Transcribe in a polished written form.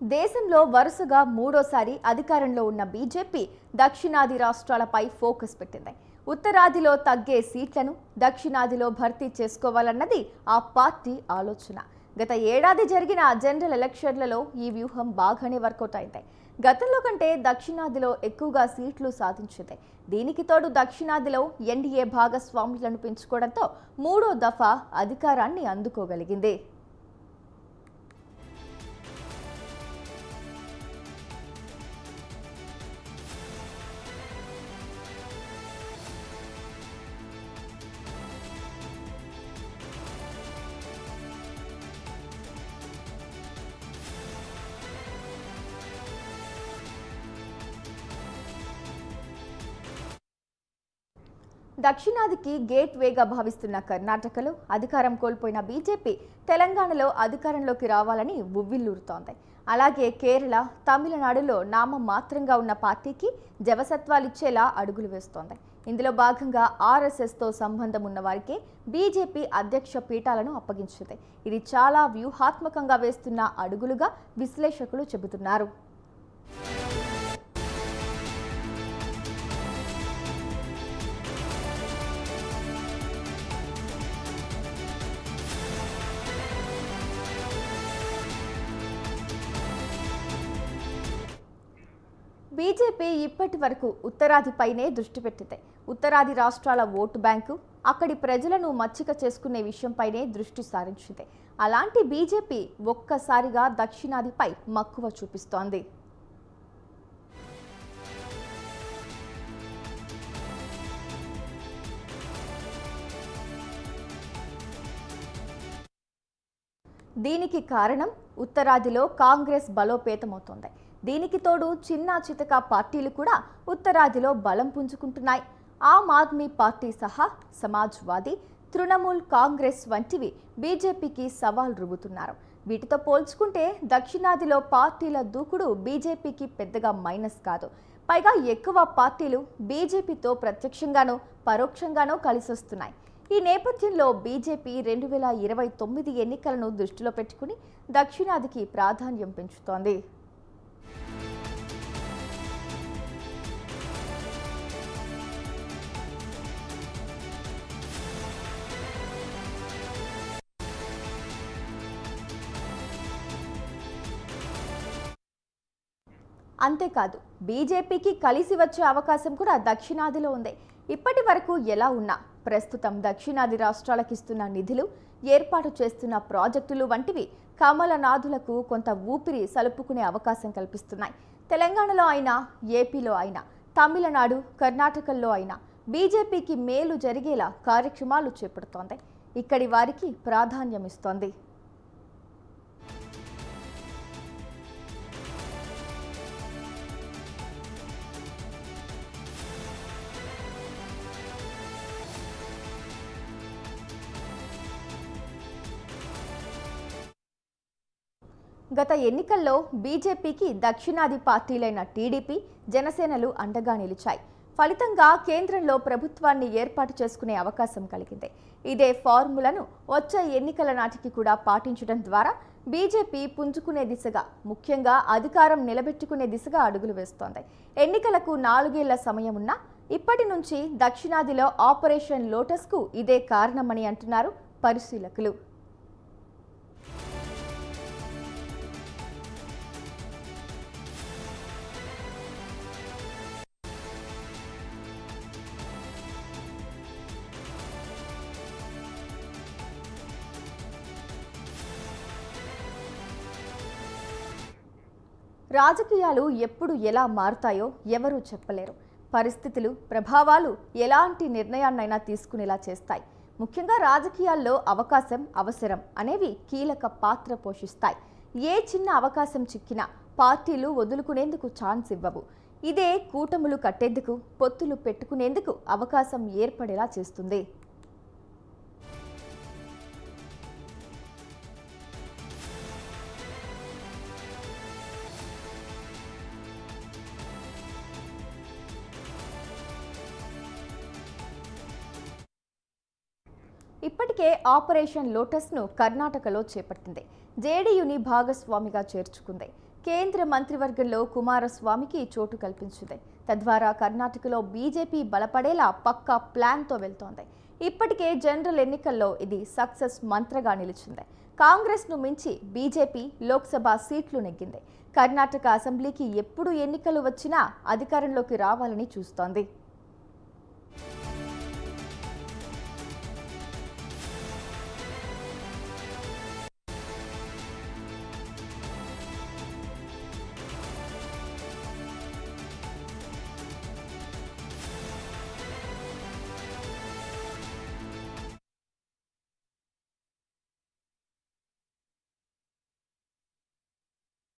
దేశంలో వరుసగా మూడోసారి అధికారంలో ఉన్న బీజేపీ దక్షిణాది రాష్ట్రాలపై ఫోకస్ పెట్టింది. ఉత్తరాదిలో తగ్గే సీట్లను దక్షిణాదిలో భర్తీ చేసుకోవాలన్నది ఆ పార్టీ ఆలోచన. గత ఏడాది జరిగిన జనరల్ ఎలక్షన్లలో ఈ వ్యూహం బాగానే వర్కౌట్ అయింది. గతంలో కంటే దక్షిణాదిలో ఎక్కువగా సీట్లు సాధించింది. దీనికి తోడు దక్షిణాదిలో ఎన్డీఏ భాగస్వాములను పెంచుకోవడంతో మూడో దఫా అధికారాన్ని అందుకోగలిగింది. దక్షిణాదికి గేట్ వేగా భావిస్తున్న కర్ణాటకలో అధికారం కోల్పోయిన బీజేపీ తెలంగాణలో అధికారంలోకి రావాలని ఉవ్విళ్లూరుతోంది. అలాగే కేరళ, తమిళనాడులో నామమాత్రంగా ఉన్న పార్టీకి జవసత్వాలిచ్చేలా అడుగులు వేస్తోంది. ఇందులో భాగంగా ఆర్ఎస్ఎస్తో సంబంధం ఉన్న వారికే బీజేపీ అధ్యక్ష పీఠాలను అప్పగించింది. ఇది చాలా వ్యూహాత్మకంగా వేస్తున్న అడుగులుగా విశ్లేషకులు చెబుతున్నారు. బీజేపీ ఇప్పటి వరకు ఉత్తరాదిపైనే దృష్టి పెట్టింది. ఉత్తరాది రాష్ట్రాల ఓటు బ్యాంకు, అక్కడి ప్రజలను మచ్చిక చేసుకునే విషయంపైనే దృష్టి సారించింది. అలాంటి బీజేపీ ఒక్కసారిగా దక్షిణాదిపై మక్కువ చూపిస్తోంది. దీనికి కారణం ఉత్తరాదిలో కాంగ్రెస్ బలోపేతమవుతోంది. దీనికి తోడు చిన్న చితక పార్టీలు కూడా ఉత్తరాదిలో బలం పుంజుకుంటున్నాయి. ఆమ్ ఆద్మీ పార్టీ సహా సమాజ్వాదీ, తృణమూల్ కాంగ్రెస్ వంటివి బీజేపీకి సవాల్ రువ్వుతున్నారు. వీటితో పోల్చుకుంటే దక్షిణాదిలో పార్టీల దూకుడు బీజేపీకి పెద్దగా మైనస్ కాదు. పైగా ఎక్కువ పార్టీలు బీజేపీతో ప్రత్యక్షంగానో పరోక్షంగానో కలిసొస్తున్నాయి. ఈ నేపథ్యంలో బీజేపీ 2029 ఎన్నికలను దృష్టిలో పెట్టుకుని దక్షిణాదికి ప్రాధాన్యం పెంచుతోంది. అంతేకాదు, బీజేపీకి కలిసి వచ్చే అవకాశం కూడా దక్షిణాదిలో ఉంది. ఇప్పటి వరకు ఎలా ఉన్నా ప్రస్తుతం దక్షిణాది రాష్ట్రాలకిస్తున్న నిధులు, ఏర్పాటు చేస్తున్న ప్రాజెక్టులు వంటివి కమలనాథులకు కొంత ఊపిరి సలుపుకునే అవకాశం కల్పిస్తున్నాయి. తెలంగాణలో అయినా, ఏపీలో అయినా, తమిళనాడు, కర్ణాటకల్లో అయినా బీజేపీకి మేలు జరిగేలా కార్యక్రమాలు చేపడుతోంది. ఇక్కడి వారికి ప్రాధాన్యం ఇస్తోంది. గత ఎన్నికల్లో బీజేపీకి దక్షిణాది పార్టీలైన టీడీపీ, జనసేనలు అండగా నిలిచాయి. ఫలితంగా కేంద్రంలో ప్రభుత్వాన్ని ఏర్పాటు చేసుకునే అవకాశం కలిగింది. ఇదే ఫార్ములాను వచ్చే ఎన్నికల నాటికి కూడా పాటించడం ద్వారా బీజేపీ పుంజుకునే దిశగా, ముఖ్యంగా అధికారం నిలబెట్టుకునే దిశగా అడుగులు వేస్తోంది. ఎన్నికలకు 4 ఏళ్ల సమయం ఉన్నా ఇప్పటి నుంచి దక్షిణాదిలో ఆపరేషన్ లోటస్కు ఇదే కారణమని అంటున్నారు పరిశీలకులు. రాజకీయాలు ఎప్పుడు ఎలా మారుతాయో ఎవరూ చెప్పలేరు. పరిస్థితులు, ప్రభావాలు ఎలాంటి నిర్ణయాన్నైనా తీసుకునేలా చేస్తాయి. ముఖ్యంగా రాజకీయాల్లో అవకాశం, అవసరం అనేవి కీలక పాత్ర పోషిస్తాయి. ఏ చిన్న అవకాశం చిక్కినా పార్టీలు వదులుకునేందుకు ఛాన్స్ ఇవ్వవు. ఇదే కూటములు కట్టేందుకు, పొత్తులు పెట్టుకునేందుకు అవకాశం ఏర్పడేలా చేస్తుంది. ఇప్పటికే ఆపరేషన్ లోటస్ను కర్ణాటకలో చేపట్టింది. జేడీయూని భాగస్వామిగా చేర్చుకుంది. కేంద్ర మంత్రివర్గంలో కుమారస్వామికి చోటు కల్పించింది. తద్వారా కర్ణాటకలో బీజేపీ బలపడేలా పక్కా ప్లాన్తో వెళ్తోంది. ఇప్పటికే జనరల్ ఎన్నికల్లో ఇది సక్సెస్ మంత్రగా నిలిచింది. కాంగ్రెస్ను మించి బీజేపీ లోక్సభ సీట్లు నెగ్గింది. కర్ణాటక అసెంబ్లీకి ఎప్పుడు ఎన్నికలు వచ్చినా అధికారంలోకి రావాలని చూస్తోంది.